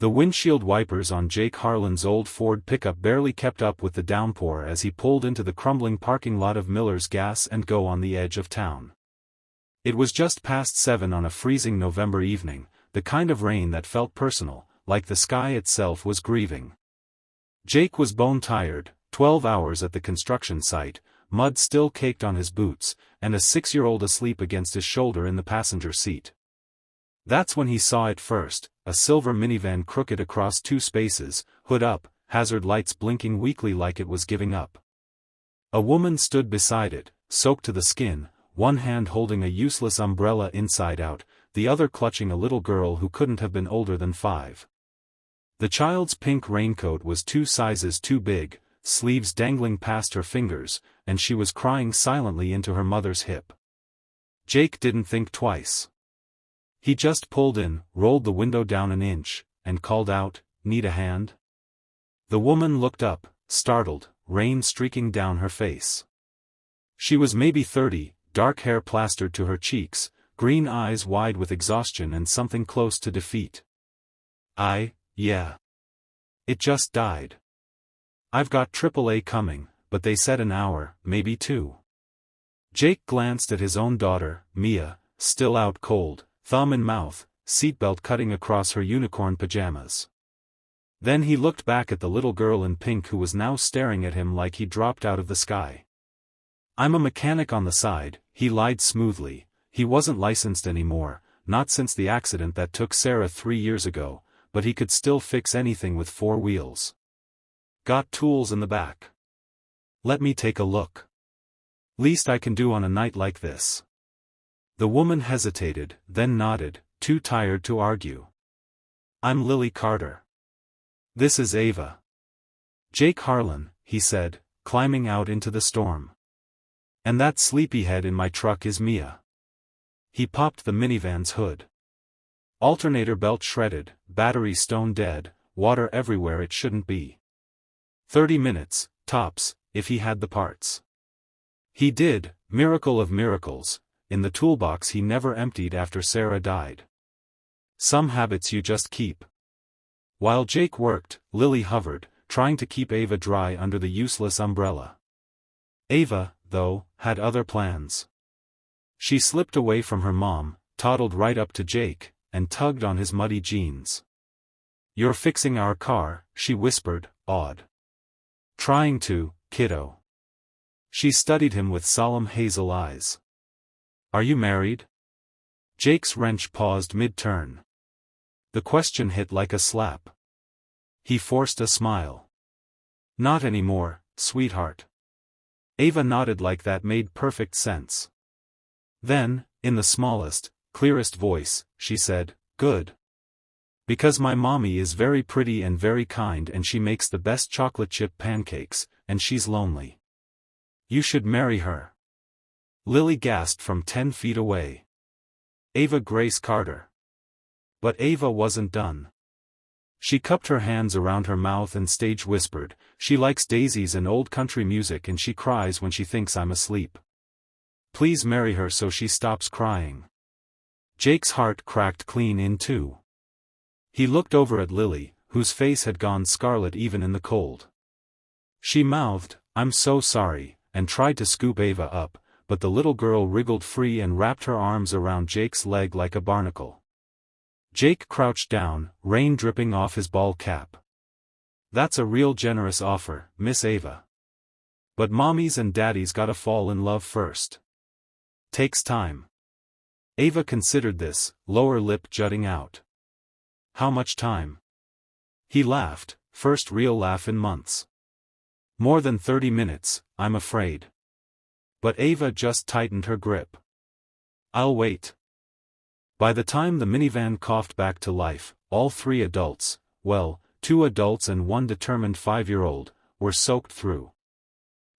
The windshield wipers on Jake Harlan's old Ford pickup barely kept up with the downpour as he pulled into the crumbling parking lot of Miller's Gas and Go on the edge of town. It was just past 7 on a freezing November evening, the kind of rain that felt personal, like the sky itself was grieving. Jake was bone-tired, 12 hours at the construction site, mud still caked on his boots, and a 6-year-old asleep against his shoulder in the passenger seat. That's when he saw it first, a silver minivan crooked across 2 spaces, hood up, hazard lights blinking weakly like it was giving up. A woman stood beside it, soaked to the skin, one hand holding a useless umbrella inside out, the other clutching a little girl who couldn't have been older than 5. The child's pink raincoat was 2 sizes too big, sleeves dangling past her fingers, and she was crying silently into her mother's hip. Jake didn't think twice. He just pulled in, rolled the window down an inch, and called out, "Need a hand?" The woman looked up, startled, rain streaking down her face. She was maybe 30, dark hair plastered to her cheeks, green eyes wide with exhaustion and something close to defeat. Yeah. It just died. I've got AAA coming, but they said an hour, maybe 2. Jake glanced at his own daughter, Mia, still out cold, thumb in mouth, seatbelt cutting across her unicorn pajamas. Then he looked back at the little girl in pink who was now staring at him like he dropped out of the sky. "I'm a mechanic on the side," he lied smoothly. He wasn't licensed anymore, not since the accident that took Sarah 3 years ago, but he could still fix anything with 4 wheels. "Got tools in the back. Let me take a look. Least I can do on a night like this." The woman hesitated, then nodded, too tired to argue. "I'm Lily Carter. This is Ava." "Jake Harlan," he said, climbing out into the storm. "And that sleepyhead in my truck is Mia." He popped the minivan's hood. Alternator belt shredded, battery stone dead, water everywhere it shouldn't be. 30 minutes, tops, if he had the parts. He did, miracle of miracles, in the toolbox he never emptied after Sarah died. Some habits you just keep. While Jake worked, Lily hovered, trying to keep Ava dry under the useless umbrella. Ava, though, had other plans. She slipped away from her mom, toddled right up to Jake, and tugged on his muddy jeans. "You're fixing our car," she whispered, awed. "Trying to, kiddo." She studied him with solemn hazel eyes. "Are you married?" Jake's wrench paused mid-turn. The question hit like a slap. He forced a smile. "Not anymore, sweetheart." Ava nodded like that made perfect sense. Then, in the smallest, clearest voice, she said, "Good. Because my mommy is very pretty and very kind and she makes the best chocolate chip pancakes, and she's lonely. You should marry her." Lily gasped from 10 feet away. Ava Grace Carter. But Ava wasn't done. She cupped her hands around her mouth and stage whispered, "She likes daisies and old country music and she cries when she thinks I'm asleep. Please marry her so she stops crying." Jake's heart cracked clean in 2. He looked over at Lily, whose face had gone scarlet even in the cold. She mouthed, "I'm so sorry," and tried to scoop Ava up, but the little girl wriggled free and wrapped her arms around Jake's leg like a barnacle. Jake crouched down, rain dripping off his ball cap. "That's a real generous offer, Miss Ava. But mommies and daddies gotta fall in love first. Takes time." Ava considered this, lower lip jutting out. "How much time?" He laughed, first real laugh in months. "More than 30 minutes, I'm afraid." But Ava just tightened her grip. "I'll wait." By the time the minivan coughed back to life, all 3 adults, well, 2 adults and 1 determined 5-year-old, were soaked through.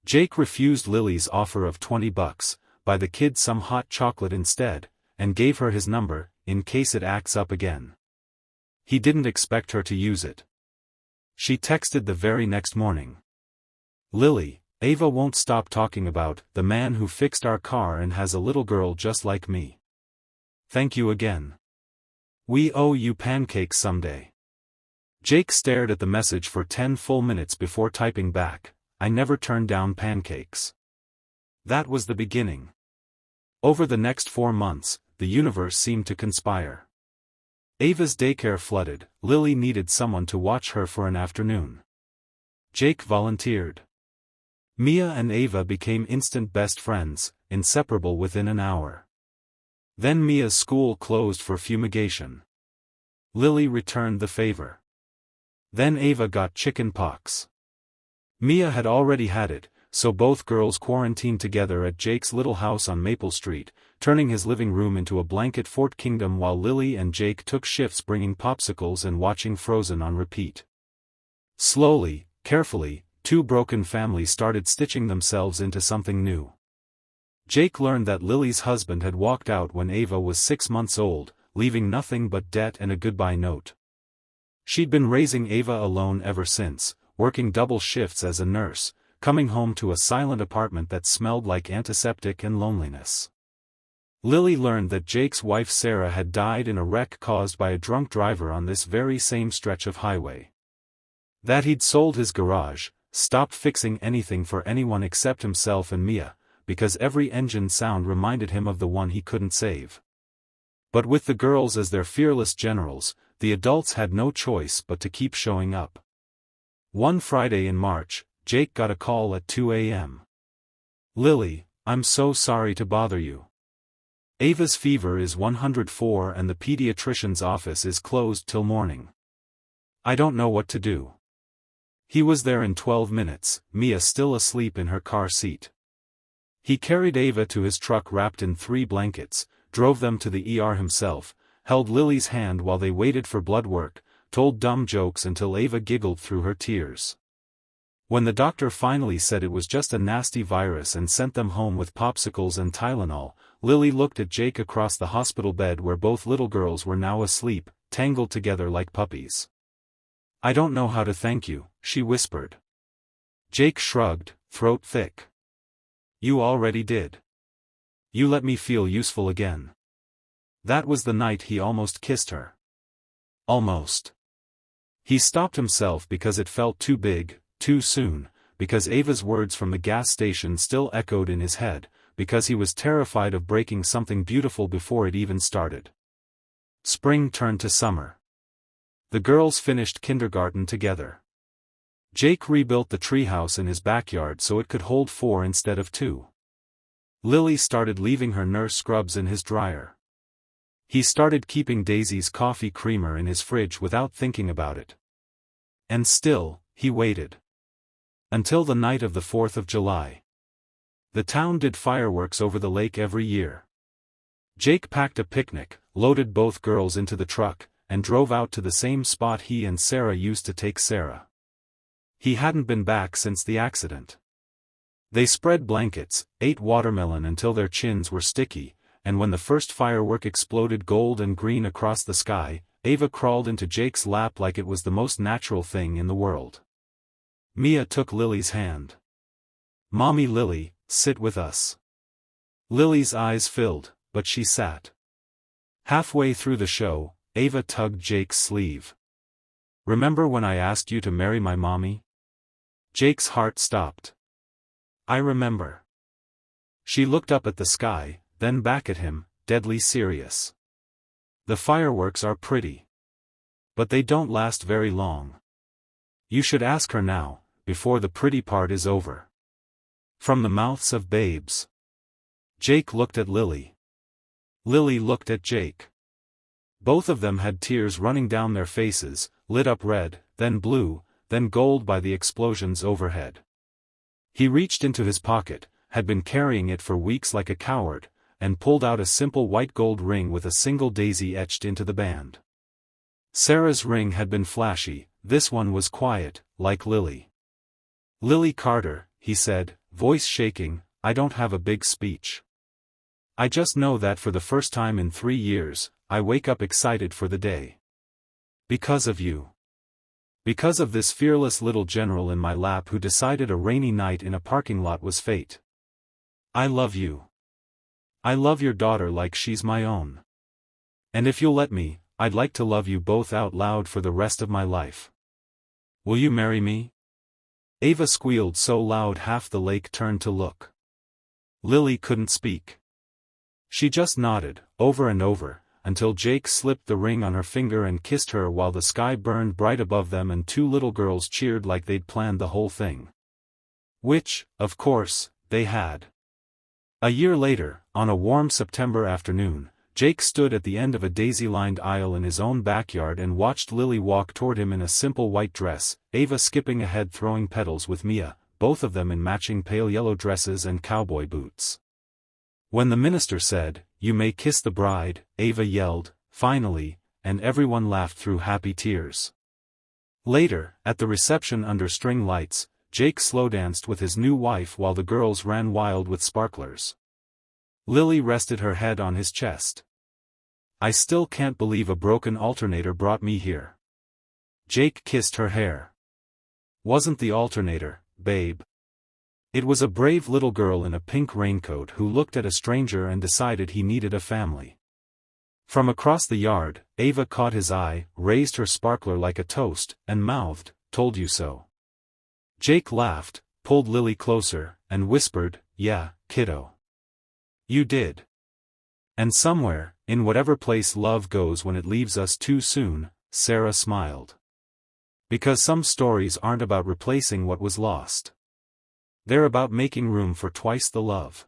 Jake refused Lily's offer of $20, buy the kid some hot chocolate instead, and gave her his number, in case it acts up again. He didn't expect her to use it. She texted the very next morning. "Lily, Ava won't stop talking about the man who fixed our car and has a little girl just like me. Thank you again. We owe you pancakes someday." Jake stared at the message for 10 full minutes before typing back, "I never turned down pancakes." That was the beginning. Over the next 4 months, the universe seemed to conspire. Ava's daycare flooded. Lily needed someone to watch her for an afternoon. Jake volunteered. Mia and Ava became instant best friends, inseparable within an hour. Then Mia's school closed for fumigation. Lily returned the favor. Then Ava got chicken pox. Mia had already had it, so both girls quarantined together at Jake's little house on Maple Street, turning his living room into a blanket fort kingdom while Lily and Jake took shifts bringing popsicles and watching Frozen on repeat. Slowly, carefully, two broken families started stitching themselves into something new. Jake learned that Lily's husband had walked out when Ava was 6 months old, leaving nothing but debt and a goodbye note. She'd been raising Ava alone ever since, working double shifts as a nurse, coming home to a silent apartment that smelled like antiseptic and loneliness. Lily learned that Jake's wife Sarah had died in a wreck caused by a drunk driver on this very same stretch of highway. That he'd sold his garage, stopped fixing anything for anyone except himself and Mia, because every engine sound reminded him of the one he couldn't save. But with the girls as their fearless generals, the adults had no choice but to keep showing up. One Friday in March, Jake got a call at 2 a.m. "Lily, I'm so sorry to bother you. Ava's fever is 104 and the pediatrician's office is closed till morning. I don't know what to do." He was there in 12 minutes, Mia still asleep in her car seat. He carried Ava to his truck wrapped in 3 blankets, drove them to the ER himself, held Lily's hand while they waited for blood work, told dumb jokes until Ava giggled through her tears. When the doctor finally said it was just a nasty virus and sent them home with popsicles and Tylenol, Lily looked at Jake across the hospital bed where both little girls were now asleep, tangled together like puppies. "I don't know how to thank you," she whispered. Jake shrugged, throat thick. "You already did. You let me feel useful again." That was the night he almost kissed her. Almost. He stopped himself because it felt too big, too soon, because Ava's words from the gas station still echoed in his head, because he was terrified of breaking something beautiful before it even started. Spring turned to summer. The girls finished kindergarten together. Jake rebuilt the treehouse in his backyard so it could hold 4 instead of 2. Lily started leaving her nurse scrubs in his dryer. He started keeping Daisy's coffee creamer in his fridge without thinking about it. And still, he waited. Until the night of the 4th of July. The town did fireworks over the lake every year. Jake packed a picnic, loaded both girls into the truck, and drove out to the same spot he and Sarah used to take Sarah. He hadn't been back since the accident. They spread blankets, ate watermelon until their chins were sticky, and when the first firework exploded gold and green across the sky, Ava crawled into Jake's lap like it was the most natural thing in the world. Mia took Lily's hand. "Mommy Lily, sit with us." Lily's eyes filled, but she sat. Halfway through the show, Ava tugged Jake's sleeve. "Remember when I asked you to marry my mommy?" Jake's heart stopped. "I remember." She looked up at the sky, then back at him, deadly serious. "The fireworks are pretty. But they don't last very long. You should ask her now, before the pretty part is over." From the mouths of babes. Jake looked at Lily. Lily looked at Jake. Both of them had tears running down their faces, lit up red, then blue, then gold by the explosions overhead. He reached into his pocket, had been carrying it for weeks like a coward, and pulled out a simple white gold ring with a single daisy etched into the band. Sarah's ring had been flashy, this one was quiet, like Lily. "Lily Carter," he said, voice shaking, "I don't have a big speech. I just know that for the first time in 3 years, I wake up excited for the day. Because of you. Because of this fearless little general in my lap who decided a rainy night in a parking lot was fate. I love you. I love your daughter like she's my own. And if you'll let me, I'd like to love you both out loud for the rest of my life. Will you marry me? Ava squealed so loud half the lake turned to look. Lily couldn't speak. She just nodded, over and over, until Jake slipped the ring on her finger and kissed her while the sky burned bright above them and two little girls cheered like they'd planned the whole thing. Which, of course, they had. A year later, on a warm September afternoon, Jake stood at the end of a daisy-lined aisle in his own backyard and watched Lily walk toward him in a simple white dress, Ava skipping ahead throwing petals with Mia, both of them in matching pale yellow dresses and cowboy boots. When the minister said, "You may kiss the bride," Ava yelled, "Finally," and everyone laughed through happy tears. Later, at the reception under string lights, Jake slow-danced with his new wife while the girls ran wild with sparklers. Lily rested her head on his chest. "I still can't believe a broken alternator brought me here." Jake kissed her hair. "Wasn't the alternator, babe. It was a brave little girl in a pink raincoat who looked at a stranger and decided he needed a family." From across the yard, Ava caught his eye, raised her sparkler like a toast, and mouthed, "Told you so." Jake laughed, pulled Lily closer, and whispered, "Yeah, kiddo. You did." And somewhere, in whatever place love goes when it leaves us too soon, Sarah smiled. Because some stories aren't about replacing what was lost. They're about making room for twice the love.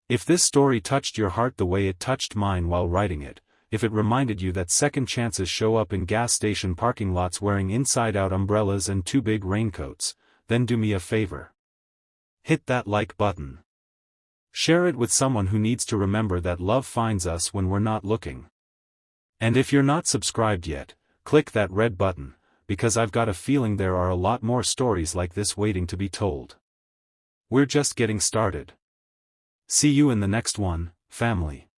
If this story touched your heart the way it touched mine while writing it, if it reminded you that second chances show up in gas station parking lots wearing inside-out umbrellas and two big raincoats, then do me a favor. Hit that like button. Share it with someone who needs to remember that love finds us when we're not looking. And if you're not subscribed yet, click that red button, because I've got a feeling there are a lot more stories like this waiting to be told. We're just getting started. See you in the next one, family.